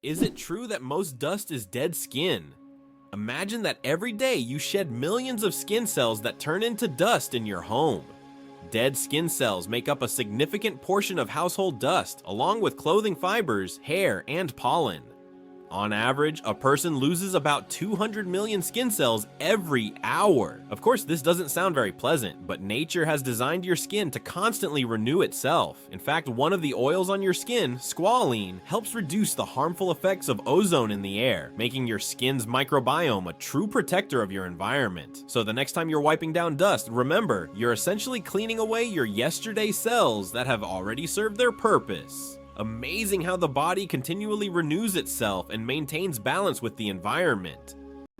Is it true that most dust is dead skin? Imagine that every day you shed millions of skin cells that turn into dust in your home. Dead skin cells make up a significant portion of household dust, along with clothing fibers, hair, and pollen. On average, a person loses about 200 million skin cells every hour. Of course, this doesn't sound very pleasant, but nature has designed your skin to constantly renew itself. In fact, one of the oils on your skin, squalene, helps reduce the harmful effects of ozone in the air, making your skin's microbiome a true protector of your environment. So the next time you're wiping down dust, remember, you're essentially cleaning away your yesterday cells that have already served their purpose. Amazing how the body continually renews itself and maintains balance with the environment.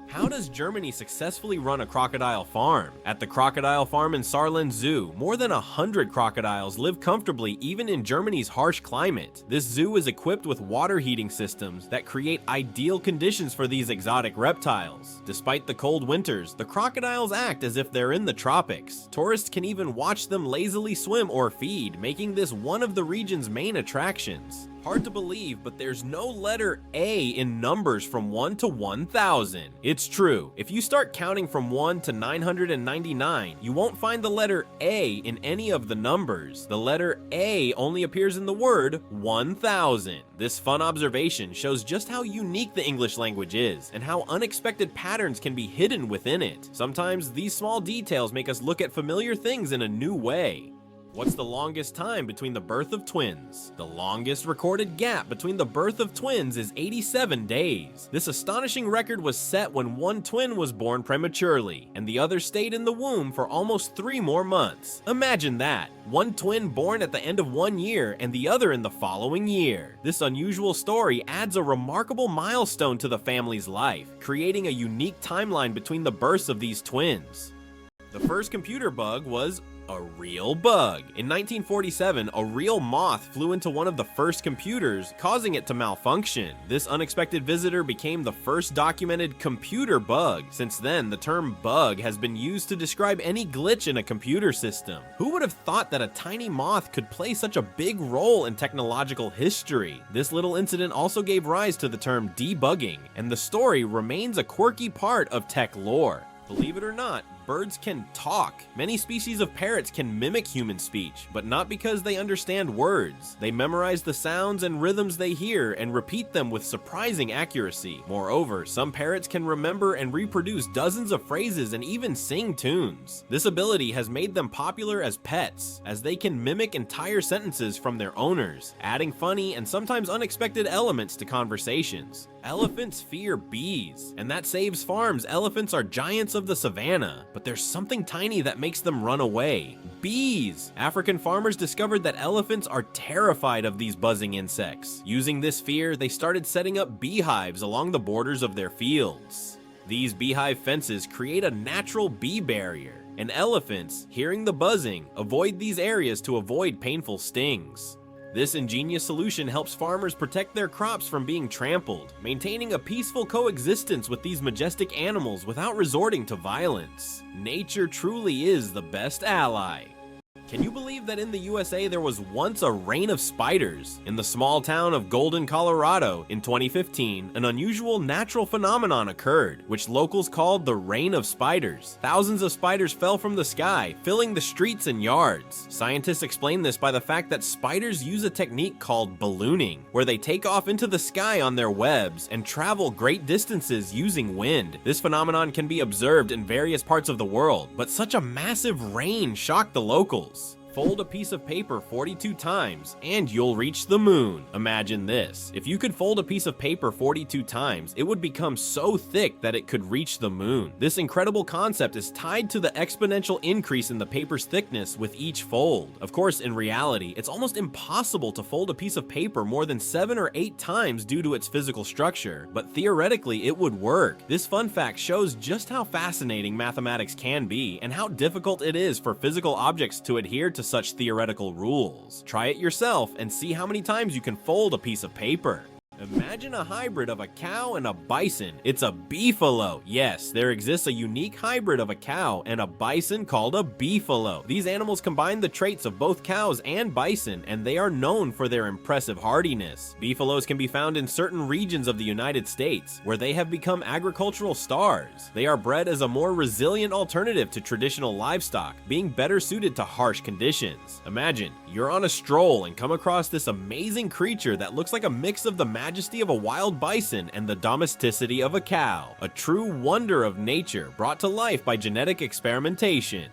How does Germany successfully run a crocodile farm? At the crocodile farm in Saarland Zoo, more than 100 crocodiles live comfortably even in Germany's harsh climate. This zoo is equipped with water heating systems that create ideal conditions for these exotic reptiles. Despite the cold winters, the crocodiles act as if they're in the tropics. Tourists can even watch them lazily swim or feed, making this one of the region's main attractions. Hard to believe, but there's no letter A in numbers from 1 to 1,000. It's true. If you start counting from 1 to 999, you won't find the letter A in any of the numbers. The letter A only appears in the word 1,000. This fun observation shows just how unique the English language is, and how unexpected patterns can be hidden within it. Sometimes these small details make us look at familiar things in a new way. What's the longest time between the birth of twins? The longest recorded gap between the birth of twins is 87 days. This astonishing record was set when one twin was born prematurely, and the other stayed in the womb for almost 3 more months. Imagine that! One twin born at the end of 1 year and the other in the following year. This unusual story adds a remarkable milestone to the family's life, creating a unique timeline between the births of these twins. The first computer bug was a real bug. In 1947, a real moth flew into one of the first computers, causing it to malfunction. This unexpected visitor became the first documented computer bug. Since then, the term bug has been used to describe any glitch in a computer system. Who would have thought that a tiny moth could play such a big role in technological history? This little incident also gave rise to the term debugging, and the story remains a quirky part of tech lore. Believe it or not, birds can talk. Many species of parrots can mimic human speech, but not because they understand words. They memorize the sounds and rhythms they hear and repeat them with surprising accuracy. Moreover, some parrots can remember and reproduce dozens of phrases and even sing tunes. This ability has made them popular as pets, as they can mimic entire sentences from their owners, adding funny and sometimes unexpected elements to conversations. Elephants fear bees, and that saves farms. Elephants are giants of the savannah, but there's something tiny that makes them run away. Bees! African farmers discovered that elephants are terrified of these buzzing insects. Using this fear, they started setting up beehives along the borders of their fields. These beehive fences create a natural bee barrier, and elephants, hearing the buzzing, avoid these areas to avoid painful stings. This ingenious solution helps farmers protect their crops from being trampled, maintaining a peaceful coexistence with these majestic animals without resorting to violence. Nature truly is the best ally. Can you believe that in the USA there was once a reign of spiders? In the small town of Golden, Colorado, in 2015, an unusual natural phenomenon occurred, which locals called the reign of spiders. Thousands of spiders fell from the sky, filling the streets and yards. Scientists explain this by the fact that spiders use a technique called ballooning, where they take off into the sky on their webs and travel great distances using wind. This phenomenon can be observed in various parts of the world, but such a massive rain shocked the locals. Fold a piece of paper 42 times and you'll reach the moon. Imagine this. If you could fold a piece of paper 42 times, it would become so thick that it could reach the moon. This incredible concept is tied to the exponential increase in the paper's thickness with each fold. Of course, in reality, it's almost impossible to fold a piece of paper more than 7 or 8 times due to its physical structure, but theoretically it would work. This fun fact shows just how fascinating mathematics can be and how difficult it is for physical objects to adhere to such theoretical rules. Try it yourself and see how many times you can fold a piece of paper. Imagine a hybrid of a cow and a bison. It's a beefalo. Yes, there exists a unique hybrid of a cow and a bison called a beefalo. These animals combine the traits of both cows and bison, and they are known for their impressive hardiness. Beefalos can be found in certain regions of the United States, where they have become agricultural stars. They are bred as a more resilient alternative to traditional livestock, being better suited to harsh conditions. Imagine, you're on a stroll and come across this amazing creature that looks like a mix of the majesty of a wild bison and the domesticity of a cow, a true wonder of nature brought to life by genetic experimentation.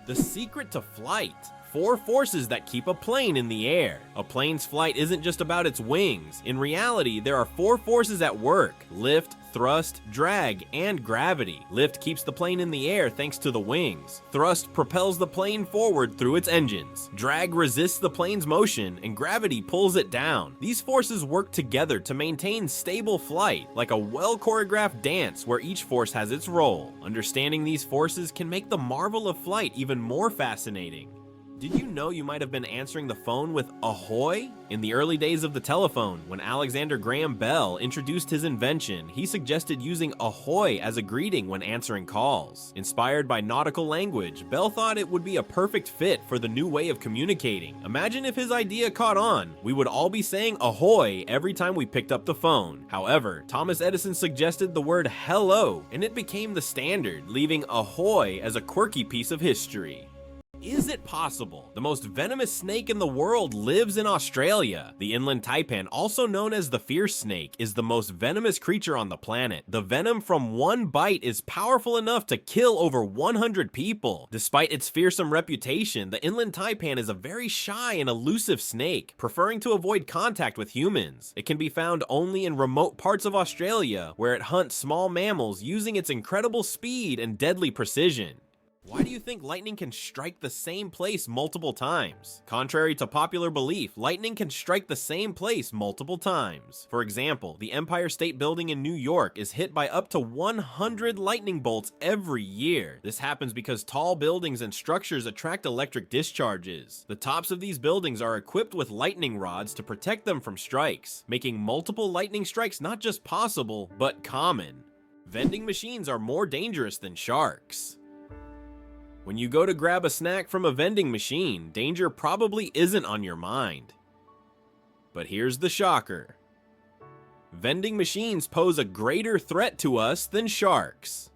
The secret to flight. 4 forces that keep a plane in the air. A plane's flight isn't just about its wings. In reality, there are 4 forces at work: lift, thrust, drag, and gravity. Lift keeps the plane in the air thanks to the wings. Thrust propels the plane forward through its engines. Drag resists the plane's motion, and gravity pulls it down. These forces work together to maintain stable flight, like a well-choreographed dance where each force has its role. Understanding these forces can make the marvel of flight even more fascinating. Did you know you might have been answering the phone with Ahoy? In the early days of the telephone, when Alexander Graham Bell introduced his invention, he suggested using Ahoy as a greeting when answering calls. Inspired by nautical language, Bell thought it would be a perfect fit for the new way of communicating. Imagine if his idea caught on. We would all be saying Ahoy every time we picked up the phone. However, Thomas Edison suggested the word hello, and it became the standard, leaving Ahoy as a quirky piece of history. Is it possible? The most venomous snake in the world lives in Australia. The inland taipan, also known as the fierce snake, is the most venomous creature on the planet. The venom from one bite is powerful enough to kill over 100 people. Despite its fearsome reputation, the inland taipan is a very shy and elusive snake, preferring to avoid contact with humans. It can be found only in remote parts of Australia, where it hunts small mammals using its incredible speed and deadly precision. Why do you think lightning can strike the same place multiple times? Contrary to popular belief, lightning can strike the same place multiple times. For example, the Empire State Building in New York is hit by up to 100 lightning bolts every year. This happens because tall buildings and structures attract electric discharges. The tops of these buildings are equipped with lightning rods to protect them from strikes, making multiple lightning strikes not just possible, but common. Vending machines are more dangerous than sharks. When you go to grab a snack from a vending machine, danger probably isn't on your mind. But here's the shocker. Vending machines pose a greater threat to us than sharks.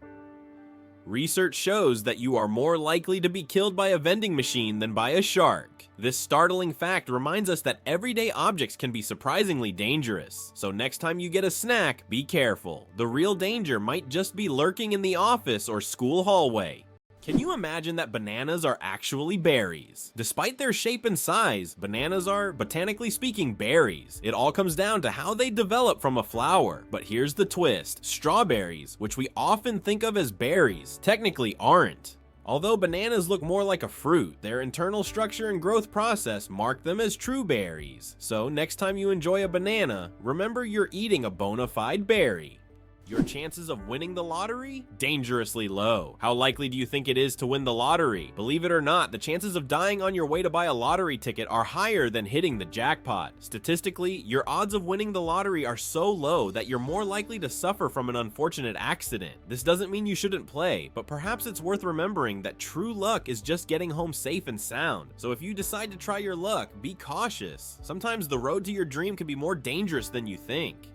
Research shows that you are more likely to be killed by a vending machine than by a shark. This startling fact reminds us that everyday objects can be surprisingly dangerous. So next time you get a snack, be careful. The real danger might just be lurking in the office or school hallway. Can you imagine that bananas are actually berries? Despite their shape and size, bananas are, botanically speaking, berries. It all comes down to how they develop from a flower. But here's the twist. Strawberries, which we often think of as berries, technically aren't. Although bananas look more like a fruit, their internal structure and growth process mark them as true berries. So next time you enjoy a banana, remember you're eating a bona fide berry. Your chances of winning the lottery? Dangerously low. How likely do you think it is to win the lottery? Believe it or not, the chances of dying on your way to buy a lottery ticket are higher than hitting the jackpot. Statistically, your odds of winning the lottery are so low that you're more likely to suffer from an unfortunate accident. This doesn't mean you shouldn't play, but perhaps it's worth remembering that true luck is just getting home safe and sound. So if you decide to try your luck, be cautious. Sometimes the road to your dream can be more dangerous than you think.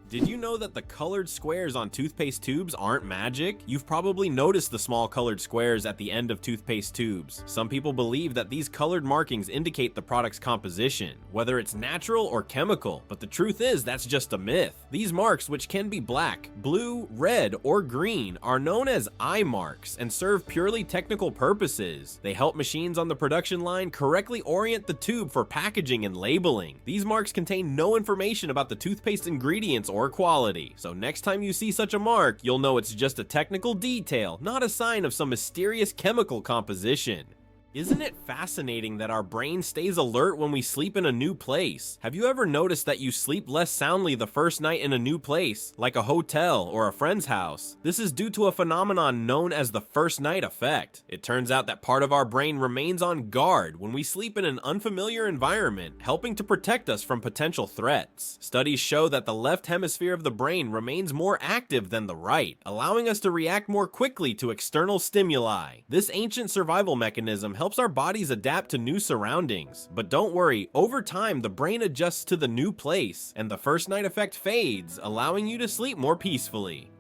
Did you know that the colored squares on toothpaste tubes aren't magic? You've probably noticed the small colored squares at the end of toothpaste tubes. Some people believe that these colored markings indicate the product's composition, whether it's natural or chemical, but the truth is that's just a myth. These marks, which can be black, blue, red, or green, are known as eye marks and serve purely technical purposes. They help machines on the production line correctly orient the tube for packaging and labeling. These marks contain no information about the toothpaste ingredients or quality, so next time you see such a mark, you'll know it's just a technical detail, not a sign of some mysterious chemical composition. Isn't it fascinating that our brain stays alert when we sleep in a new place? Have you ever noticed that you sleep less soundly the first night in a new place, like a hotel or a friend's house? This is due to a phenomenon known as the first night effect. It turns out that part of our brain remains on guard when we sleep in an unfamiliar environment, helping to protect us from potential threats. Studies show that the left hemisphere of the brain remains more active than the right, allowing us to react more quickly to external stimuli. This ancient survival mechanism helps our bodies adapt to new surroundings. But don't worry, over time the brain adjusts to the new place, and the first night effect fades, allowing you to sleep more peacefully.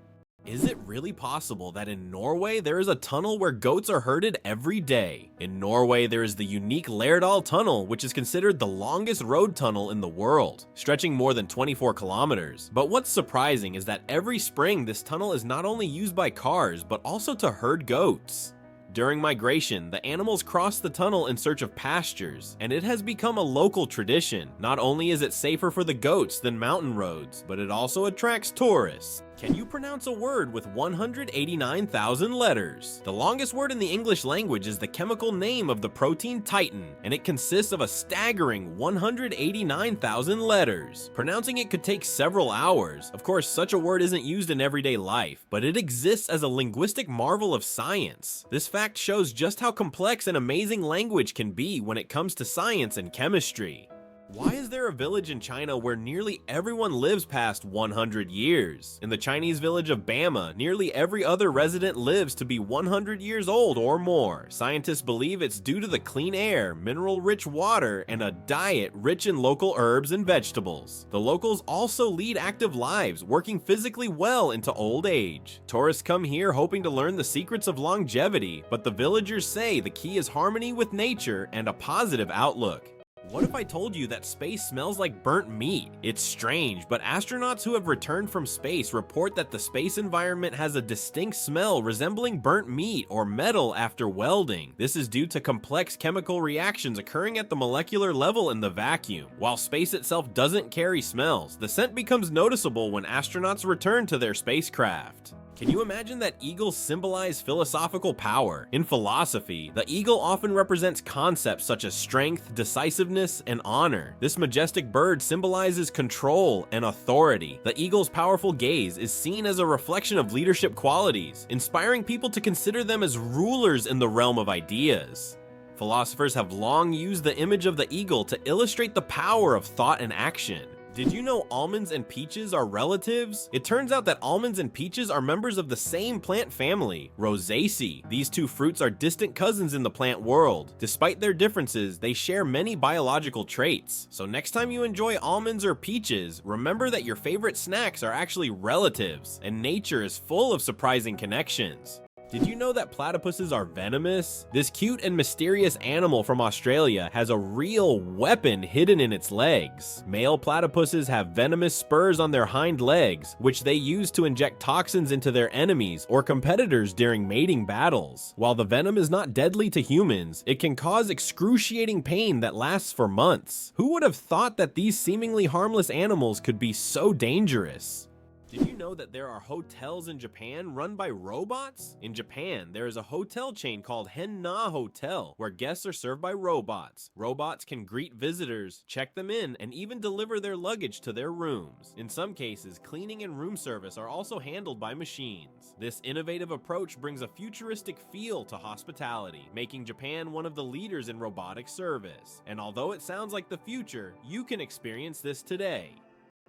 Is it really possible that in Norway there is a tunnel where goats are herded every day? In Norway there is the unique Lærdal Tunnel, which is considered the longest road tunnel in the world, stretching more than 24 kilometers. But what's surprising is that every spring this tunnel is not only used by cars, but also to herd goats. During migration, the animals cross the tunnel in search of pastures, and it has become a local tradition. Not only is it safer for the goats than mountain roads, but it also attracts tourists. Can you pronounce a word with 189,000 letters? The longest word in the English language is the chemical name of the protein titin, and it consists of a staggering 189,000 letters. Pronouncing it could take several hours. Of course, such a word isn't used in everyday life, but it exists as a linguistic marvel of science. This fact shows just how complex and amazing language can be when it comes to science and chemistry. Why is there a village in China where nearly everyone lives past 100 years? In the Chinese village of Bama, nearly every other resident lives to be 100 years old or more. Scientists believe it's due to the clean air, mineral-rich water, and a diet rich in local herbs and vegetables. The locals also lead active lives, working physically well into old age. Tourists come here hoping to learn the secrets of longevity, but the villagers say the key is harmony with nature and a positive outlook. What if I told you that space smells like burnt meat? It's strange, but astronauts who have returned from space report that the space environment has a distinct smell resembling burnt meat or metal after welding. This is due to complex chemical reactions occurring at the molecular level in the vacuum. While space itself doesn't carry smells, the scent becomes noticeable when astronauts return to their spacecraft. Can you imagine that eagles symbolize philosophical power? In philosophy, the eagle often represents concepts such as strength, decisiveness, and honor. This majestic bird symbolizes control and authority. The eagle's powerful gaze is seen as a reflection of leadership qualities, inspiring people to consider them as rulers in the realm of ideas. Philosophers have long used the image of the eagle to illustrate the power of thought and action. Did you know almonds and peaches are relatives? It turns out that almonds and peaches are members of the same plant family, Rosaceae. These two fruits are distant cousins in the plant world. Despite their differences, they share many biological traits. So next time you enjoy almonds or peaches, remember that your favorite snacks are actually relatives, and nature is full of surprising connections. Did you know that platypuses are venomous? This cute and mysterious animal from Australia has a real weapon hidden in its legs. Male platypuses have venomous spurs on their hind legs, which they use to inject toxins into their enemies or competitors during mating battles. While the venom is not deadly to humans, it can cause excruciating pain that lasts for months. Who would have thought that these seemingly harmless animals could be so dangerous? Did you know that there are hotels in Japan run by robots? In Japan, there is a hotel chain called Henna Hotel, where guests are served by robots. Robots can greet visitors, check them in, and even deliver their luggage to their rooms. In some cases, cleaning and room service are also handled by machines. This innovative approach brings a futuristic feel to hospitality, making Japan one of the leaders in robotic service. And although it sounds like the future, you can experience this today.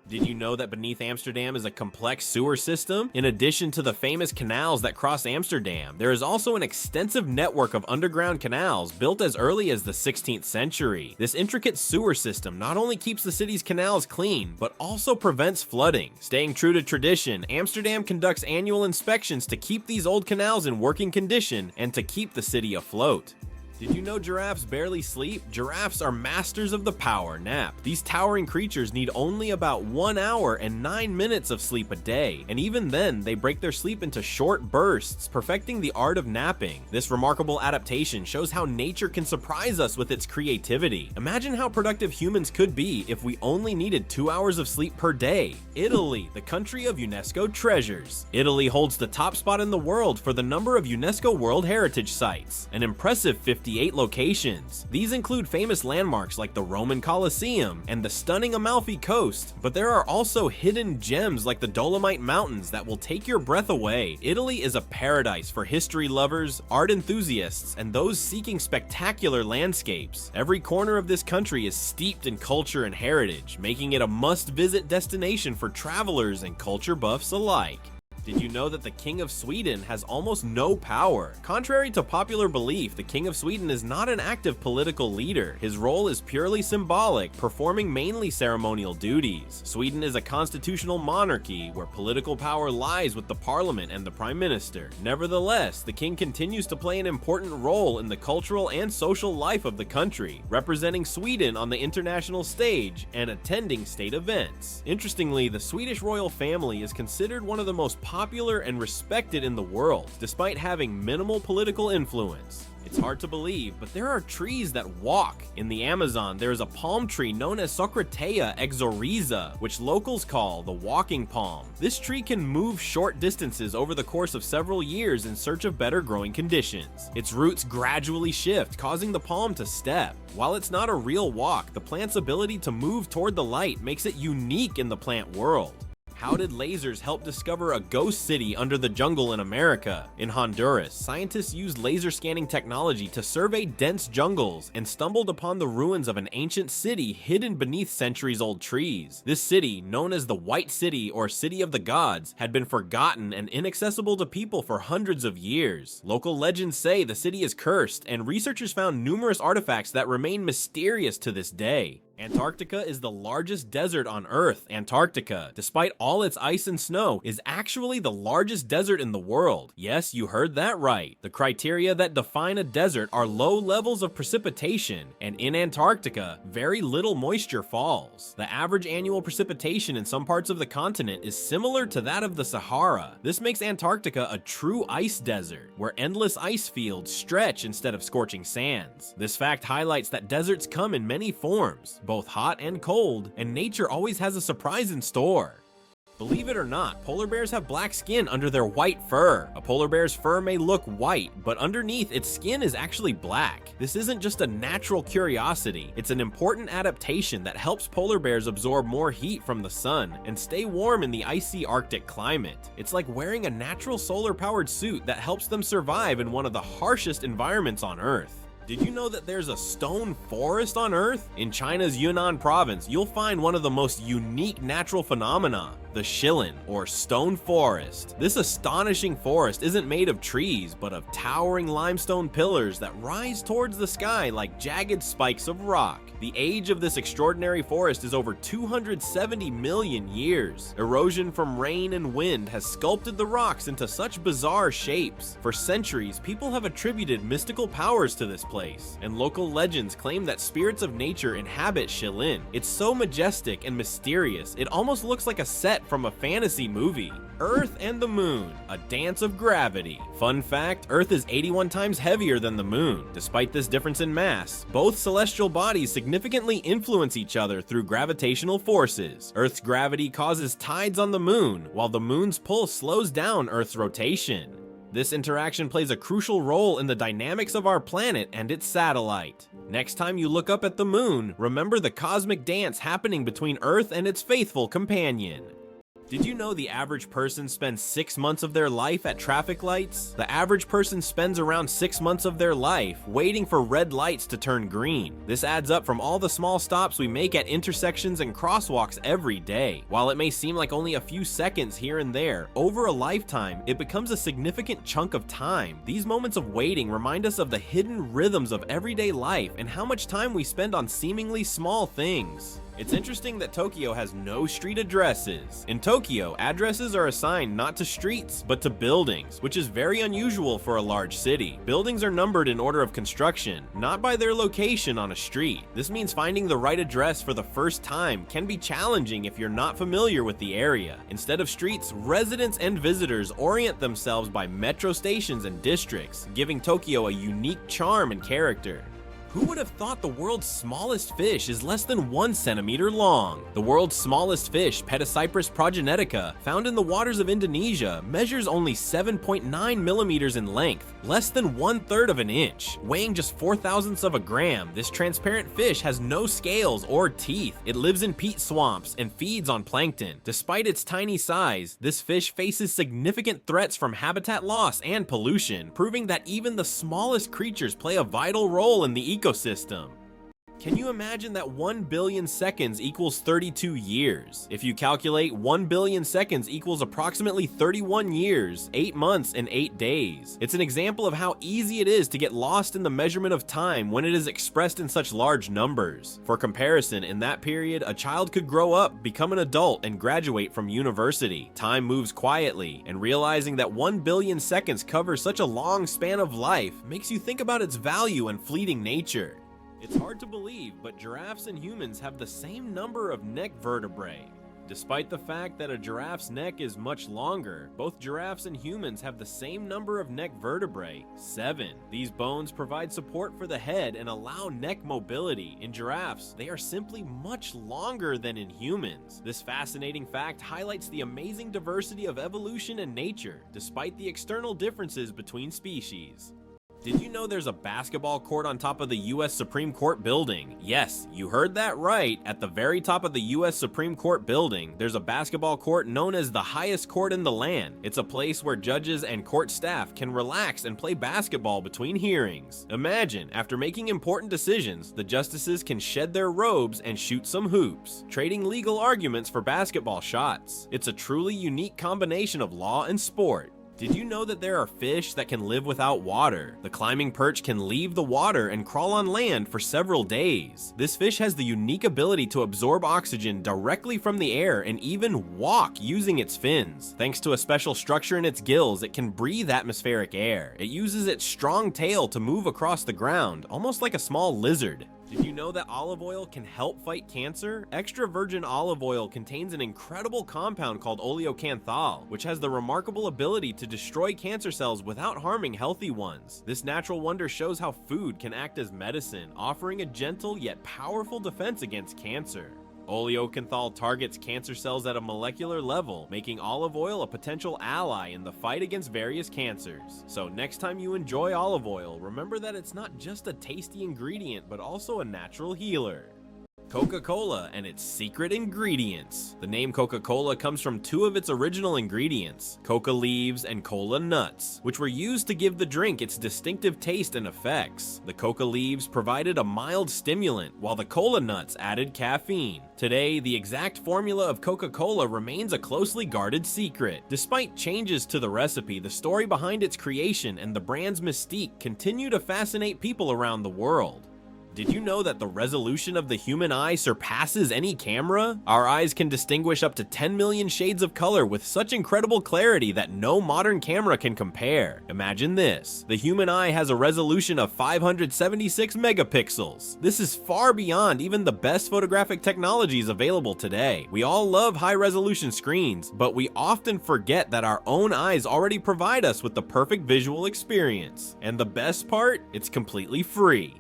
Did you know that beneath Amsterdam is a complex sewer system? In addition to the famous canals that cross Amsterdam, there is also an extensive network of underground canals built as early as the 16th century. This intricate sewer system not only keeps the city's canals clean, but also prevents flooding. Staying true to tradition, Amsterdam conducts annual inspections to keep these old canals in working condition and to keep the city afloat. Did you know giraffes barely sleep? Giraffes are masters of the power nap. These towering creatures need only about 1 hour and 9 minutes of sleep a day, and even then, they break their sleep into short bursts, perfecting the art of napping. This remarkable adaptation shows how nature can surprise us with its creativity. Imagine how productive humans could be if we only needed 2 hours of sleep per day. Italy, the country of UNESCO treasures. Italy holds the top spot in the world for the number of UNESCO World Heritage Sites, an impressive 58. 58 locations. These include famous landmarks like the Roman Colosseum and the stunning Amalfi Coast, but there are also hidden gems like the Dolomite Mountains that will take your breath away. Italy is a paradise for history lovers, art enthusiasts, and those seeking spectacular landscapes. Every corner of this country is steeped in culture and heritage, making it a must-visit destination for travelers and culture buffs alike. Did you know that the King of Sweden has almost no power? Contrary to popular belief, the King of Sweden is not an active political leader. His role is purely symbolic, performing mainly ceremonial duties. Sweden is a constitutional monarchy where political power lies with the parliament and the prime minister. Nevertheless, the king continues to play an important role in the cultural and social life of the country, representing Sweden on the international stage and attending state events. Interestingly, the Swedish royal family is considered one of the most popular and respected in the world, despite having minimal political influence. It's hard to believe, but there are trees that walk. In the Amazon, there is a palm tree known as Socratea exoriza, which locals call the walking palm. This tree can move short distances over the course of several years in search of better growing conditions. Its roots gradually shift, causing the palm to step. While it's not a real walk, the plant's ability to move toward the light makes it unique in the plant world. How did lasers help discover a ghost city under the jungle in America? In Honduras, scientists used laser scanning technology to survey dense jungles and stumbled upon the ruins of an ancient city hidden beneath centuries-old trees. This city, known as the White City or City of the Gods, had been forgotten and inaccessible to people for hundreds of years. Local legends say the city is cursed, and researchers found numerous artifacts that remain mysterious to this day. Antarctica is the largest desert on Earth. Antarctica, despite all its ice and snow, is actually the largest desert in the world. Yes, you heard that right. The criteria that define a desert are low levels of precipitation, and in Antarctica, very little moisture falls. The average annual precipitation in some parts of the continent is similar to that of the Sahara. This makes Antarctica a true ice desert, where endless ice fields stretch instead of scorching sands. This fact highlights that deserts come in many forms, both hot and cold, and nature always has a surprise in store. Believe it or not, polar bears have black skin under their white fur. A polar bear's fur may look white, but underneath its skin is actually black. This isn't just a natural curiosity, it's an important adaptation that helps polar bears absorb more heat from the sun and stay warm in the icy Arctic climate. It's like wearing a natural solar-powered suit that helps them survive in one of the harshest environments on Earth. Did you know that there's a stone forest on Earth? In China's Yunnan province, you'll find one of the most unique natural phenomena, the Shilin, or stone forest. This astonishing forest isn't made of trees, but of towering limestone pillars that rise towards the sky like jagged spikes of rock. The age of this extraordinary forest is over 270 million years. Erosion from rain and wind has sculpted the rocks into such bizarre shapes. For centuries, people have attributed mystical powers to this place, and local legends claim that spirits of nature inhabit Shilin. It's so majestic and mysterious, it almost looks like a set from a fantasy movie. Earth and the Moon, a dance of gravity. Fun fact, Earth is 81 times heavier than the Moon. Despite this difference in mass, both celestial bodies significantly influence each other through gravitational forces. Earth's gravity causes tides on the Moon, while the Moon's pull slows down Earth's rotation. This interaction plays a crucial role in the dynamics of our planet and its satellite. Next time you look up at the Moon, remember the cosmic dance happening between Earth and its faithful companion. Did you know the average person spends 6 months of their life at traffic lights? The average person spends around 6 months of their life waiting for red lights to turn green. This adds up from all the small stops we make at intersections and crosswalks every day. While it may seem like only a few seconds here and there, over a lifetime, it becomes a significant chunk of time. These moments of waiting remind us of the hidden rhythms of everyday life and how much time we spend on seemingly small things. It's interesting that Tokyo has no street addresses. In Tokyo, addresses are assigned not to streets, but to buildings, which is very unusual for a large city. Buildings are numbered in order of construction, not by their location on a street. This means finding the right address for the first time can be challenging if you're not familiar with the area. Instead of streets, residents and visitors orient themselves by metro stations and districts, giving Tokyo a unique charm and character. Who would have thought the world's smallest fish is less than 1 centimeter long? The world's smallest fish, Petacyprus progenetica, found in the waters of Indonesia, measures only 7.9 millimeters in length, less than 1/3 of an inch. Weighing just 4/1000ths of a gram, this transparent fish has no scales or teeth. It lives in peat swamps and feeds on plankton. Despite its tiny size, this fish faces significant threats from habitat loss and pollution, proving that even the smallest creatures play a vital role in the ecosystem. Can you imagine that 1 billion seconds equals 32 years? If you calculate 1 billion seconds equals approximately 31 years, 8 months, and 8 days. It's an example of how easy it is to get lost in the measurement of time when it is expressed in such large numbers. For comparison, in that period, a child could grow up, become an adult, and graduate from university. Time moves quietly, and realizing that 1 billion seconds covers such a long span of life makes you think about its value and fleeting nature. It's hard to believe, but giraffes and humans have the same number of neck vertebrae. Despite the fact that a giraffe's neck is much longer, both giraffes and humans have the same number of neck vertebrae, 7. These bones provide support for the head and allow neck mobility. In giraffes, they are simply much longer than in humans. This fascinating fact highlights the amazing diversity of evolution and nature, despite the external differences between species. Did you know there's a basketball court on top of the US Supreme Court building? Yes, you heard that right. At the very top of the US Supreme Court building, there's a basketball court known as the highest court in the land. It's a place where judges and court staff can relax and play basketball between hearings. Imagine, after making important decisions, the justices can shed their robes and shoot some hoops, trading legal arguments for basketball shots. It's a truly unique combination of law and sport. Did you know that there are fish that can live without water? The climbing perch can leave the water and crawl on land for several days. This fish has the unique ability to absorb oxygen directly from the air and even walk using its fins. Thanks to a special structure in its gills, it can breathe atmospheric air. It uses its strong tail to move across the ground, almost like a small lizard. Did you know that olive oil can help fight cancer? Extra virgin olive oil contains an incredible compound called oleocanthal, which has the remarkable ability to destroy cancer cells without harming healthy ones. This natural wonder shows how food can act as medicine, offering a gentle yet powerful defense against cancer. Oleocanthal targets cancer cells at a molecular level, making olive oil a potential ally in the fight against various cancers. So next time you enjoy olive oil, remember that it's not just a tasty ingredient, but also a natural healer. Coca-Cola and its secret ingredients. The name Coca-Cola comes from 2 of its original ingredients, coca leaves and cola nuts, which were used to give the drink its distinctive taste and effects. The coca leaves provided a mild stimulant, while the cola nuts added caffeine. Today, the exact formula of Coca-Cola remains a closely guarded secret. Despite changes to the recipe, the story behind its creation and the brand's mystique continue to fascinate people around the world. Did you know that the resolution of the human eye surpasses any camera? Our eyes can distinguish up to 10 million shades of color with such incredible clarity that no modern camera can compare. Imagine this. The human eye has a resolution of 576 megapixels. This is far beyond even the best photographic technologies available today. We all love high-resolution screens, but we often forget that our own eyes already provide us with the perfect visual experience. And the best part? It's completely free.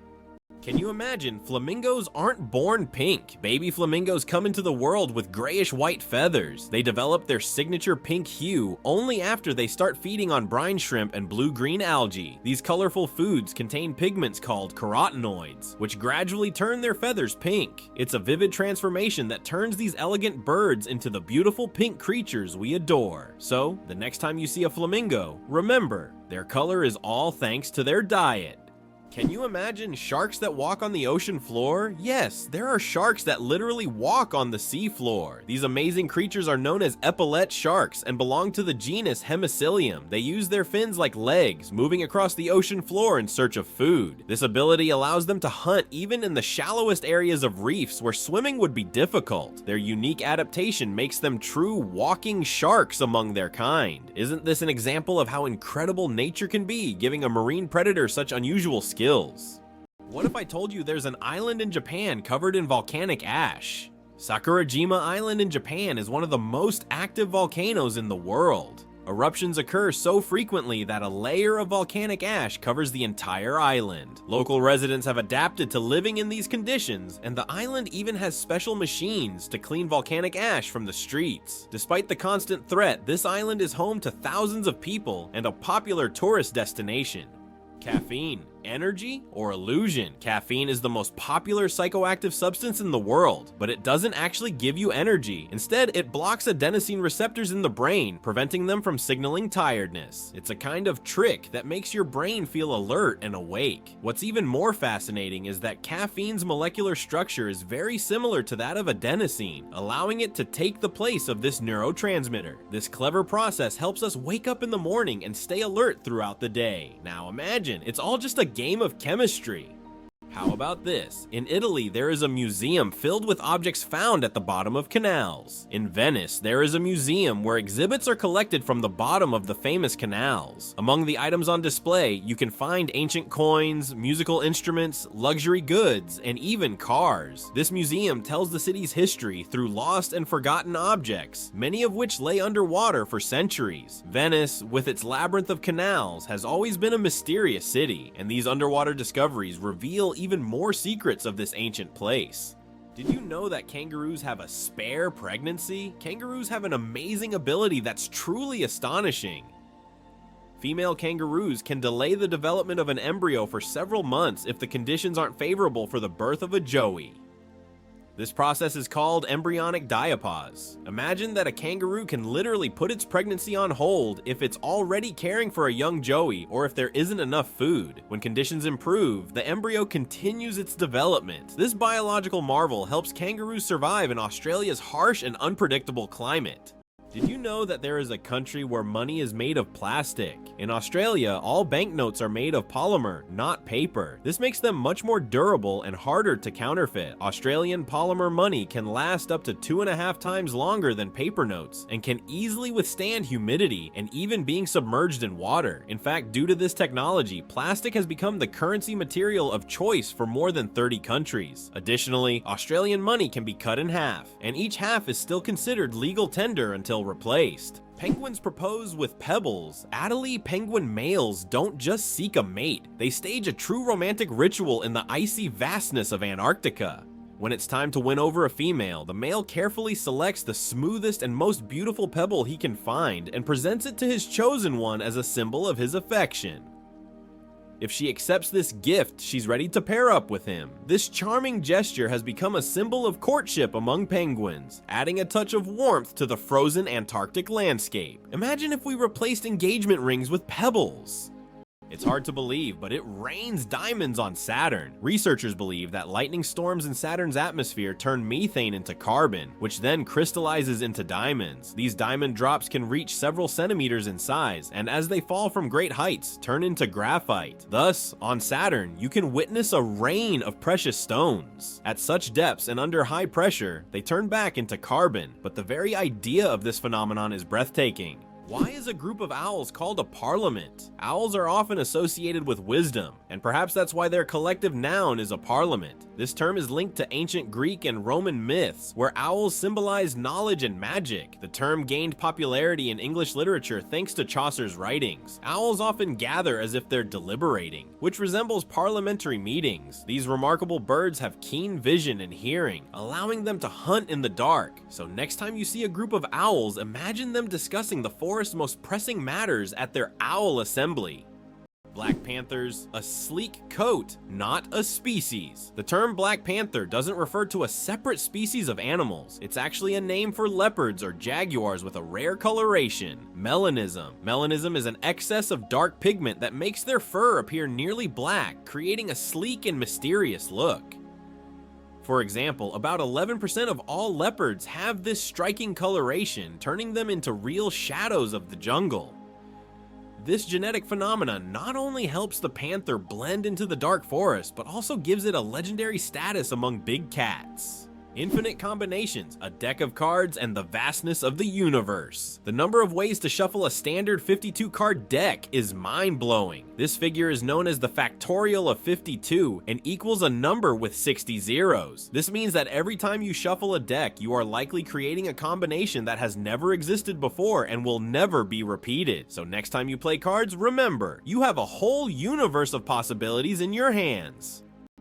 Can you imagine? Flamingos aren't born pink. Baby flamingos come into the world with grayish-white feathers. They develop their signature pink hue only after they start feeding on brine shrimp and blue-green algae. These colorful foods contain pigments called carotenoids, which gradually turn their feathers pink. It's a vivid transformation that turns these elegant birds into the beautiful pink creatures we adore. So, the next time you see a flamingo, remember, their color is all thanks to their diet. Can you imagine sharks that walk on the ocean floor? Yes, there are sharks that literally walk on the sea floor. These amazing creatures are known as epaulette sharks and belong to the genus Hemicillium. They use their fins like legs, moving across the ocean floor in search of food. This ability allows them to hunt even in the shallowest areas of reefs where swimming would be difficult. Their unique adaptation makes them true walking sharks among their kind. Isn't this an example of how incredible nature can be, giving a marine predator such unusual skills? What if I told you there's an island in Japan covered in volcanic ash? Sakurajima Island in Japan is one of the most active volcanoes in the world. Eruptions occur so frequently that a layer of volcanic ash covers the entire island. Local residents have adapted to living in these conditions, and the island even has special machines to clean volcanic ash from the streets. Despite the constant threat, this island is home to thousands of people and a popular tourist destination. Caffeine. Energy or illusion? Caffeine is the most popular psychoactive substance in the world, but it doesn't actually give you energy. Instead, it blocks adenosine receptors in the brain, preventing them from signaling tiredness. It's a kind of trick that makes your brain feel alert and awake. What's even more fascinating is that caffeine's molecular structure is very similar to that of adenosine, allowing it to take the place of this neurotransmitter. This clever process helps us wake up in the morning and stay alert throughout the day. Now imagine, it's all just a game of chemistry. How about this? In Italy, there is a museum filled with objects found at the bottom of canals. In Venice, there is a museum where exhibits are collected from the bottom of the famous canals. Among the items on display, you can find ancient coins, musical instruments, luxury goods, and even cars. This museum tells the city's history through lost and forgotten objects, many of which lay underwater for centuries. Venice, with its labyrinth of canals, has always been a mysterious city, and these underwater discoveries reveal even more secrets of this ancient place. Did you know that kangaroos have a spare pregnancy? Kangaroos have an amazing ability that's truly astonishing. Female kangaroos can delay the development of an embryo for several months if the conditions aren't favorable for the birth of a joey. This process is called embryonic diapause. Imagine that a kangaroo can literally put its pregnancy on hold if it's already caring for a young joey or if there isn't enough food. When conditions improve, the embryo continues its development. This biological marvel helps kangaroos survive in Australia's harsh and unpredictable climate. Did you know that there is a country where money is made of plastic? In Australia, all banknotes are made of polymer, not paper. This makes them much more durable and harder to counterfeit. Australian polymer money can last up to 2.5 times longer than paper notes and can easily withstand humidity and even being submerged in water. In fact, due to this technology, plastic has become the currency material of choice for more than 30 countries. Additionally, Australian money can be cut in half, and each half is still considered legal tender until replaced. Penguins propose with pebbles. Adelie penguin males don't just seek a mate, they stage a true romantic ritual in the icy vastness of Antarctica. When it's time to win over a female, the male carefully selects the smoothest and most beautiful pebble he can find and presents it to his chosen one as a symbol of his affection. If she accepts this gift, she's ready to pair up with him. This charming gesture has become a symbol of courtship among penguins, adding a touch of warmth to the frozen Antarctic landscape. Imagine if we replaced engagement rings with pebbles. It's hard to believe, but it rains diamonds on Saturn. Researchers believe that lightning storms in Saturn's atmosphere turn methane into carbon, which then crystallizes into diamonds. These diamond drops can reach several centimeters in size, and as they fall from great heights, turn into graphite. Thus, on Saturn, you can witness a rain of precious stones. At such depths and under high pressure, they turn back into carbon, but the very idea of this phenomenon is breathtaking. Why is a group of owls called a parliament? Owls are often associated with wisdom, and perhaps that's why their collective noun is a parliament. This term is linked to ancient Greek and Roman myths, where owls symbolize knowledge and magic. The term gained popularity in English literature thanks to Chaucer's writings. Owls often gather as if they're deliberating, which resembles parliamentary meetings. These remarkable birds have keen vision and hearing, allowing them to hunt in the dark. So next time you see a group of owls, imagine them discussing the forest's most pressing matters at their owl assembly. Black panthers, a sleek coat, not a species. The term Black Panther doesn't refer to a separate species of animals. It's actually a name for leopards or jaguars with a rare coloration, melanism. Melanism is an excess of dark pigment that makes their fur appear nearly black, creating a sleek and mysterious look. For example, about 11% of all leopards have this striking coloration, turning them into real shadows of the jungle. This genetic phenomenon not only helps the panther blend into the dark forest, but also gives it a legendary status among big cats. Infinite combinations, a deck of cards, and the vastness of the universe. The number of ways to shuffle a standard 52 card deck is mind-blowing. This figure is known as the factorial of 52 and equals a number with 60 zeros. This means that every time you shuffle a deck, you are likely creating a combination that has never existed before and will never be repeated. So next time you play cards, remember, you have a whole universe of possibilities in your hands.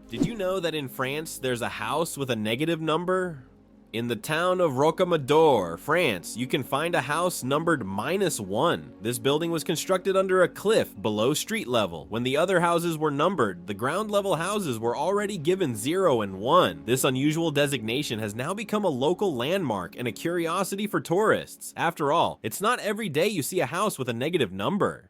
Did you know that in France, there's a house with a negative number? In the town of Rocamadour, France, you can find a house numbered -1. This building was constructed under a cliff below street level. When the other houses were numbered, the ground level houses were already given 0 and 1. This unusual designation has now become a local landmark and a curiosity for tourists. After all, it's not every day you see a house with a negative number.